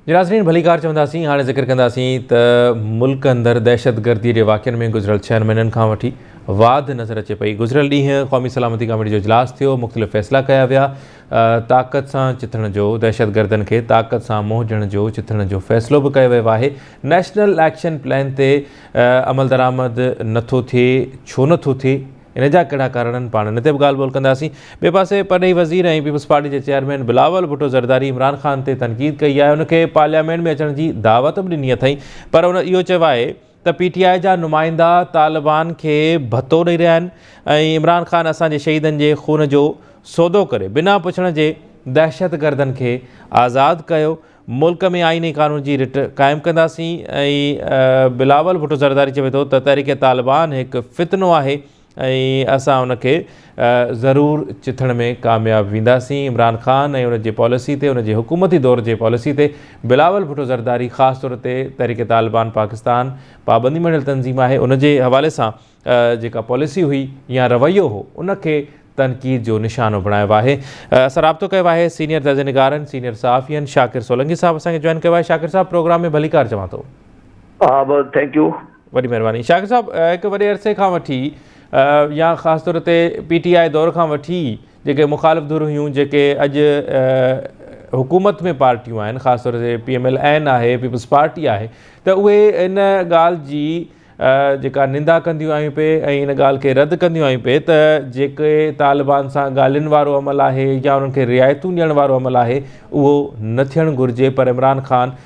जी नाज़रीन, भली कार चवंदासीं। हाणे ज़िक्र कंदासीं त मुल्क अंदरि दहशतगर्दी जे वाक़िअनि में गुज़िरियल 6 महीननि खां वठी वाध नज़र अचे पई। गुज़िरियल ॾींहुं क़ौमी सलामती कमेटी जो इजलास थियो, मुख़्तलिफ़ फ़ैसिला कया विया। ताक़त सां चिथण जो, दहशतगर्दनि खे ताक़त सां मोह ॾियण जो, चिथण जो फ़ैसिलो बि कयो वियो आहे। नेशनल एक्शन प्लान ते अमल दरामद नथो थिए, छो नथो थिए, इन जा कहिड़ा कारण पाण इन ते बि ॻाल्हि ॿोल कंदासीं। ॿिए पासे परॾेही वज़ीर ऐं पीपल्स पार्टी जे चेयरमैन बिलावल भुट्टो ज़रदारी इमरान ख़ान ते तनक़ीद कई आहे। उनखे पार्लियामेंट में अचण जी दावत बि ॾिनी अथई, पर उन इहो चयो आहे त PTI जा नुमाइंदा तालिबान खे भतो ॾेई रहिया आहिनि ऐं इमरान ख़ान असांजे शहीदनि जे खून जो सौदो करे बिना पुछण जे दहशतगर्दनि खे आज़ादु कयो। मुल्क में आईनी कानून जी रिट क़ाइमु कंदासीं। ऐं बिलावल भुट्टो ज़रदारी चवे थो त तहरीक तालिबान हिकु फितनो आहे ऐं असां उनखे ज़रूरु चिथण में कामयाबु वेंदासीं। इमरान ख़ान ऐं उनजे पॉलिसी ते, उनजे हुकूमती दौर जे पॉलिसी ते बिलावल भुट्टो ज़रदारी ख़ासि तौर ते तहरीक तालिबान पाकिस्तान पाबंदी मंडियल तंज़ीम आहे, उनजे हवाले सां जेका पॉलिसी हुई या रवैयो हो, उनखे तनक़ीद जो निशानो बणायो आहे। असां राब्तो कयो आहे सीनियर दर्जनिगारनि, सीनियर सहाफ़ियनि शाकिर सोलंकी साहब असांखे जॉइन कयो आहे। शाकिर साहब, प्रोग्राम में भली कार चवां थो। हा, थैंक यू, वॾी महिरबानी। शाकिर साहब, हिकु वॾे अरसे खां वठी या ख़ासि तौर ते PTI दौर खां वठी जेके मुख़ालिफ़ धुर हुयूं, जेके अॼु हुकूमत में पार्टियूं आहिनि, ख़ासि तौर ते PMLN आहे, पीपल्स पार्टी आहे, त उहे इन ॻाल्हि जी जेका निंदा कंदियूं आहियूं पे ऐं इन ॻाल्हि खे रद्द कंदियूं आहियूं पे त जेके तालिबान सां ॻाल्हियुनि वारो अमल आहे या उन्हनि खे रिआयतूं ॾियण वारो अमल आहे, उहो न थियणु घुरिजे। पर इमरान ख़ान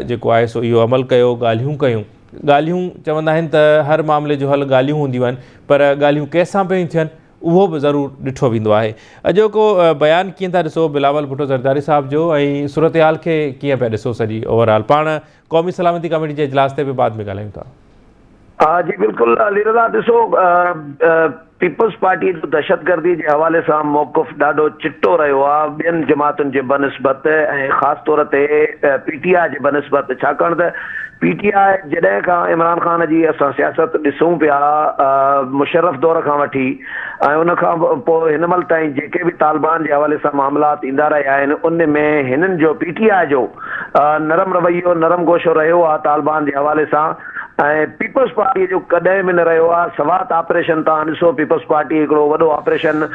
जेको आहे सो इहो अमल कयो, ॻाल्हियूं कयूं। ॻाल्हियूं चवंदा आहिनि त हर मामले जो हल ॻाल्हियूं हूंदियूं आहिनि, पर ॻाल्हियूं कंहिंसां पियूं थियनि उहो बि ज़रूरु ॾिठो वेंदो आहे। अॼोको बयानु कीअं था ॾिसो बिलावल भुट्टो ज़रदारी साहिब जो, ऐं सूरत हाल खे कीअं पिया ॾिसो सॼी ओवरऑल? पाण क़ौमी सलामती कमेटी जे इजलास ते बि बाद में ॻाल्हायूं था। हा जी, बिल्कुलु अलीरज़ा। ॾिसो, पीपल्स पार्टी जो दहशतगर्दी जे हवाले सां मौक़िफ़ ॾाढो चिटो रहियो आहे ॿियनि जमातुनि जे बनस्बत ऐं ख़ासि तौर ते PTI जे बनस्बत, छाकाणि त PTI जॾहिं खां इमरान ख़ान जी असां सियासत ॾिसूं पिया मुशर्रफ दौर खां वठी ऐं उन खां पोइ हिन महिल ताईं जेके बि तालिबान जे हवाले सां मामलात ईंदा रहिया आहिनि, उन में हिननि जो PTI जो नरम रवैयो, नरम गोशो रहियो आहे तालिबान जे हवाले सां। ऐं पीपल्स पार्टी जो कॾहिं बि न रहियो आहे। सवात ऑपरेशन तव्हां ॾिसो, पीपल्स पार्टी हिकिड़ो वॾो ऑपरेशन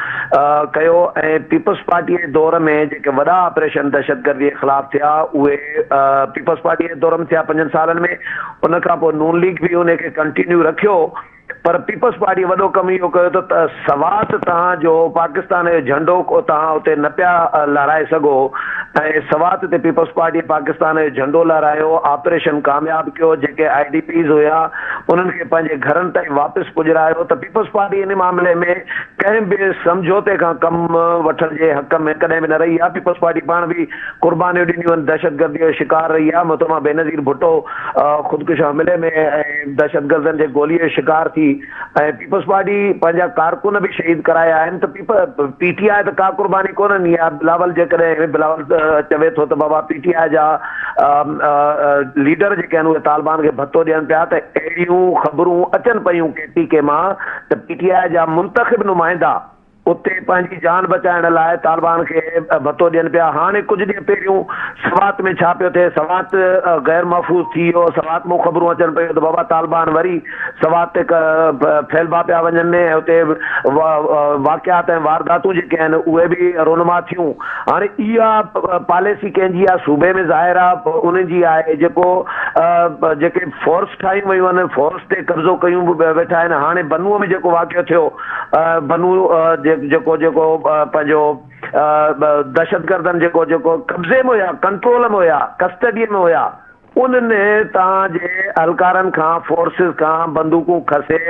कयो ऐं पीपल्स पार्टीअ जे दौर में जेके वॾा ऑपरेशन दहशतगर्दी जे ख़िलाफ़ थिया उहे पीपल्स पार्टीअ जे दौर में थिया 5 सालनि में। उन खां पोइ नून लीग बि उनखे कंटिन्यू रखियो, पर पीपल्स पार्टी वॾो कमु इहो कयो त सवात तव्हांजो पाकिस्तान जो झंडो को तव्हां उते न पिया लहराए सघो ऐं सवात ते पीपल्स पार्टी पाकिस्तान जो झंडो लहरायो, ऑपरेशन कामयाबु कयो। जेके IDPs हुया उन्हनि खे पंहिंजे घरनि ताईं वापसि पुॼायो। त पीपल्स पार्टी इन मामले में कंहिं बि समझौते खां कमु वठण जे हक़ में कॾहिं बि न रही आहे। पीपल्स पार्टी पाण बि क़ुर्बानियूं ॾिनियूं आहिनि, दहशतगर्दीअ जो शिकार रही आहे। मोहतरमा बेनज़ीर भुट्टो ख़ुदकुशि हमले में ऐं दहशतगर्दनि जे गोलीअ जो शिकार थी ऐं पीपल्स पार्टी पंहिंजा कारकुन बि शहीद कराया आहिनि। त PTI त का क़ुर्बानी कोन ॾिनी आहे। बिलावल जेकॾहिं बिलावल चवे थो त बाबा PTI जा लीडर जेके आहिनि उहे तालिबान खे भतो ॾियनि पिया, त अहिड़ियूं ख़बरूं अचनि पयूं KPK मां त PTI जा मुंतख़िब नुमाइंदा उते पंहिंजी जान बचाइण लाइ तालिबान खे भतो ॾियनि पिया। हाणे कुझु ॾींहं पहिरियों सवात में छा पियो थिए, सवात गैर महफ़ूज़ थी वियो। सवात में ख़बरूं अचनि पियूं त बाबा तालिबान वरी सवात ते फैलबा पिया वञनि ऐं उते वाक़ियात ऐं वारदातूं जेके आहिनि उहे बि रोनमा थियूं। हाणे इहा पॉलिसी कंहिंजी आहे, सूबे में ज़ाहिर आहे उन जी आहे। जेके फोर्स ठाहियूं वियूं आहिनि, फोर्स ते कब्ज़ो कयूं वेठा आहिनि। हाणे बनूअ में जेको वाक़ियो थियो, बनू जेको पंहिंजो दहशतगर्दनि जेको कब्ज़े में हुया, कंट्रोल में हुया, कस्टडीअ में हुया, उन्हनि तव्हांजे अहलकारनि खां, फोर्सिस खां बंदूकूं खसे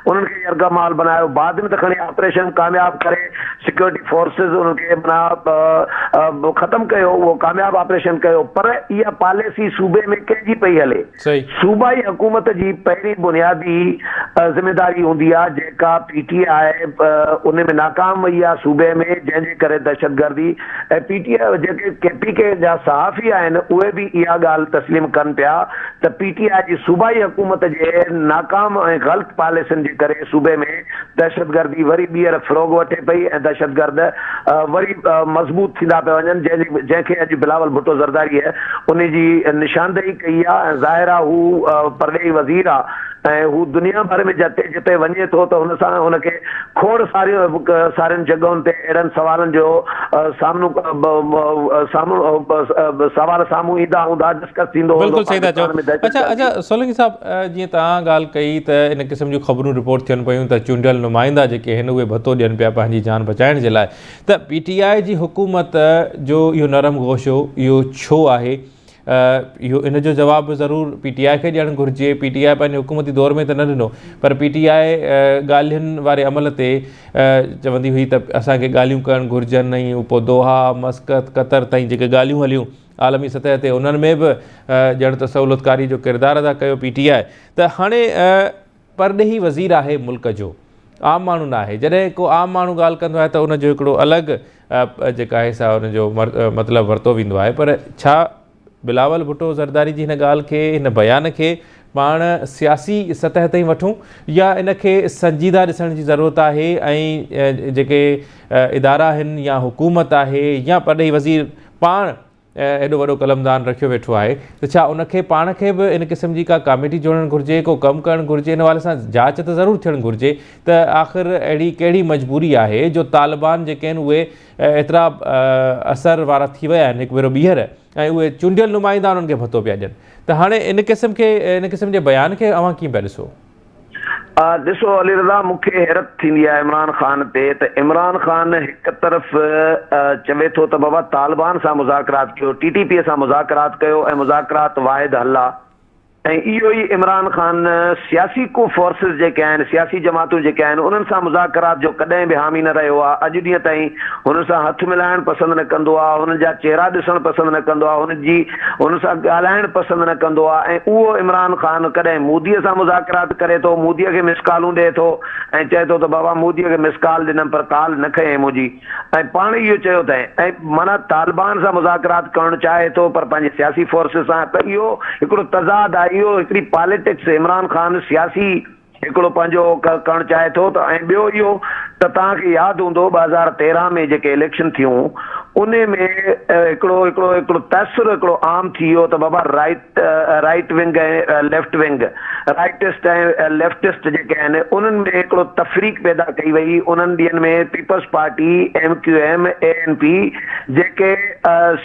उन्हनि खे यरगमाल बनायो। बाद में त खणी ऑपरेशन कामयाबु करे सिक्योरिटी फोर्सिस उन्हनि खे माना ख़तमु कयो, उहो कामयाबु ऑपरेशन कयो। पर इहा पॉलिसी सूबे में कंहिंजी पई हले? सूबाई हुकूमत जी पहिरीं बुनियादी ज़िमेदारी हूंदी आहे, जेका PTI उन में नाकाम वई आहे सूबे में, जंहिंजे करे दहशतगर्दी ऐं PTI जेके KPK जा सहाफ़ी आहिनि उहे बि इहा ॻाल्हि तस्लीम कनि पिया त PTI जी सूबाई हुकूमत जे नाकाम ऐं ग़लति पॉलिसियुनि जे करे सूबे में दहशतगर्दी वरी ॿीहर फ़रोग़ वठे पई ऐं दहशतगर्द वरी मज़बूत थींदा पिया वञनि, जंहिंखे अॼु बिलावल भुट्टो ज़रदारी आहे उन जी निशानदेही कई आहे। ऐं ज़ाहिर आहे हू परॾेही वज़ीर आहे ऐं हू दुनिया भर में जिते जिते वञे थो त हुन सां हुनखे खोड़ सारियुनि जॻहुनि ते अहिड़नि सवालनि जो सवाल साम्हूं ईंदा हूंदा, डिस्कस थींदो बिल्कुलु सही था चओ। अच्छा सोलंकी साहब, जीअं तव्हां ॻाल्हि कई त इन क़िस्म जूं ख़बरूं रिपोर्ट थियनि पियूं त चूंडियल नुमाइंदा जेके आहिनि उहे भतो ॾियनि पिया पंहिंजी जान बचाइण जे लाइ, त PTI जी हुकूमत जो इहो नरम गोशो इहो छो आहे? इहो इन जो जवाबु ज़रूरु PTI खे ॾियणु घुरिजे। PTI पंहिंजे हुकूमती दौर में त न ॾिनो, पर PTI ॻाल्हियुनि वारे अमल ते चवंदी हुई त असांखे ॻाल्हियूं करणु घुरिजनि, ऐं पोइ दोहा, मस्कत, क़तर ताईं जेके ॻाल्हियूं हलियूं आलमी सतह ते उन्हनि में बि ॼण त सहूलियतकारी जो किरदारु अदा कयो PTI। त हाणे परॾेही वज़ीर आहे मुल्क जो, आम माण्हू न आहे। जॾहिं को आम माण्हू ॻाल्हि कंदो आहे त उनजो हिकिड़ो अलॻि जेका आहे सा उनजो मतिलबु वरितो वेंदो आहे, पर छा बिलावल भुट्टो ज़रदारी जी हिन ॻाल्हि खे, हिन बयान खे पाण सियासी सतह ताईं वठूं या इनखे संजीदा ॾिसण जी ज़रूरत आहे? ऐं जेके इदारा आहिनि या हुकूमत आहे या परॾेही वज़ीर पाण एॾो वॾो कलमदान रखियो वेठो आहे, त छा उनखे पाण खे बि इन क़िस्म जी का कमेटी जोड़णु घुरिजे, को कमु करणु घुरिजे? इन हवाले सां जांच त ज़रूरु थियणु घुरिजे त आख़िर अहिड़ी कहिड़ी मजबूरी आहे जो तालिबान जेके आहिनि उहे एतिरा असर वारा थी विया आहिनि हिकु भेरो ॿीहर, ऐं उहे चूंडियल नुमाइंदा उन्हनि खे भतो पिया ॾियनि। त हाणे इन क़िस्म जे बयान खे अव्हां कीअं पिया ॾिसो? ॾिसो अली रज़ा, मूंखे हैरत थींदी आहे इमरान ख़ान ते त इमरान ख़ान हिकु तरफ़ चवे थो त बाबा तालिबान सां मुज़ाकरात कयो, TTP सां मुज़ाकरात कयो ऐं मुज़ाकरात वाहिद हल आहे। ऐं इहो ई इमरान ख़ान सियासी को फोर्सिस जेके आहिनि, सियासी जमातूं जेके आहिनि, उन्हनि सां मुज़ाकरात जो कॾहिं बि हामी न रहियो आहे। अॼु ॾींहं ताईं हुन सां हथु मिलाइणु पसंदि न कंदो आहे, हुननि जा चेहरा ॾिसणु पसंदि न कंदो आहे, हुन सां ॻाल्हाइणु पसंदि न कंदो आहे। ऐं उहो इमरान ख़ान कॾहिं मोदीअ सां मुज़ाकरात करे थो, मोदीअ खे मिस कॉलूं ॾिए थो ऐं चए थो त बाबा मोदीअ खे मिस कॉल ॾिनमि पर कॉल न खयईं मुंहिंजी, ऐं पाण इहो चयो अथई। ऐं माना तालिबान सां मुज़ाकरात करणु चाहे थो पर पंहिंजे सियासी फोर्सिस सां। त इहो हिकिड़ो तज़ाद आहे, इहो हिकिड़ी पॉलिटिक्स इमरान ख़ान सियासी हिकिड़ो पंहिंजो करणु चाहे थो। त ऐं ॿियो इहो त तव्हांखे यादि हूंदो 2013 में जेके इलेक्शन थियूं उन में हिकिड़ो तसुरु हिकिड़ो आम थी वियो त बाबा राइट विंग ऐं लेफ्ट विंग, राइटिस्ट ऐं लेफ्टिस्ट जेके आहिनि उन्हनि में हिकिड़ो तफ़रीक़ पैदा कई वई। उन्हनि ॾींहंनि में पीपल्स पार्टी, MQM, ANP जेके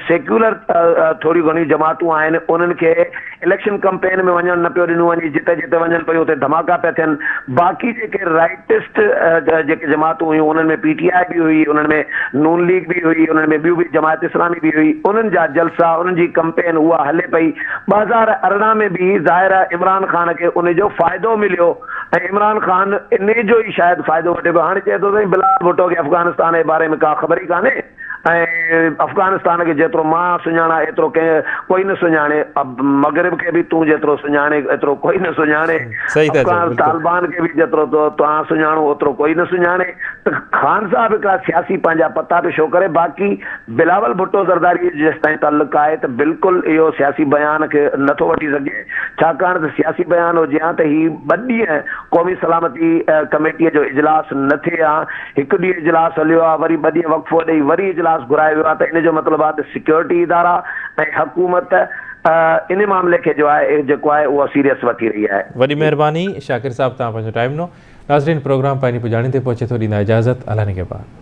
सेक्युलर थोरी घणी जमातूं आहिनि उन्हनि खे इलेक्शन कैंपेन में वञणु न पियो ॾिनो वञे, जिते जिते वञनि पियो उते धमाका पिया थियनि। बाक़ी जेके राइटिस्ट जेके जमातूं हुयूं उन्हनि में PTI बि हुई, उन्हनि में नून लीग बि हुई, उन्हनि में ॿियूं बि जमात इस्लामी बि हुई, उन्हनि जा जलसा, उन्हनि जी कैंपेन उहा हले पई। 2018 में बि ज़ाहिर आहे इमरान ख़ान खे उनजो फ़ाइदो मिलियो ऐं इमरान ख़ान इन जो ई शायदि फ़ाइदो वठे पियो। हाणे चए थो त बिलावल भुट्टो खे अफ़गानिस्तान जे बारे में का ख़बर ई कान्हे ऐं अफ़गानिस्तान खे जेतिरो मां सुञाणा एतिरो कंहिं कोई न सुञाणे, मगरिब खे बि तूं जेतिरो सुञाणे एतिरो कोई न सुञाणे, तालिबान खे बि जेतिरो तव्हां सुञाणो ओतिरो कोई न सुञाणे। त ख़ान साहब हिकिड़ा सियासी पंहिंजा पता पे शो करे। बाक़ी बिलावल भुट्टो ज़रदारी जेसि ताईं ताल्लुक़ आहे त बिल्कुलु इहो सियासी बयान खे नथो वठी सघे, छाकाणि त सियासी बयान हुजे हा त ही 2 ॾींहं क़ौमी सलामती कमेटीअ जो इजलास न थिए हा। हिकु ॾींहुं इजलास हलियो आहे, वरी 2 ॾींहं वक़्फ़ो ॾेई वरी इजलास घुरायो वियो आहे। त इन जो मतिलबु आहे त सिक्योरिटी इदारा ऐं हुकूमत इन मामले खे जो आहे जेको आहे उहो सीरियस वठी रही आहे। वॾी महिरबानी शाकिर साहब, तव्हां पंहिंजो टाइम ॾिनो। नाज़रीन, प्रोग्राम पंहिंजी पुॼाणी ते पहुचे थो, ॾींदा इजाज़त। अल्लाह निगहबान।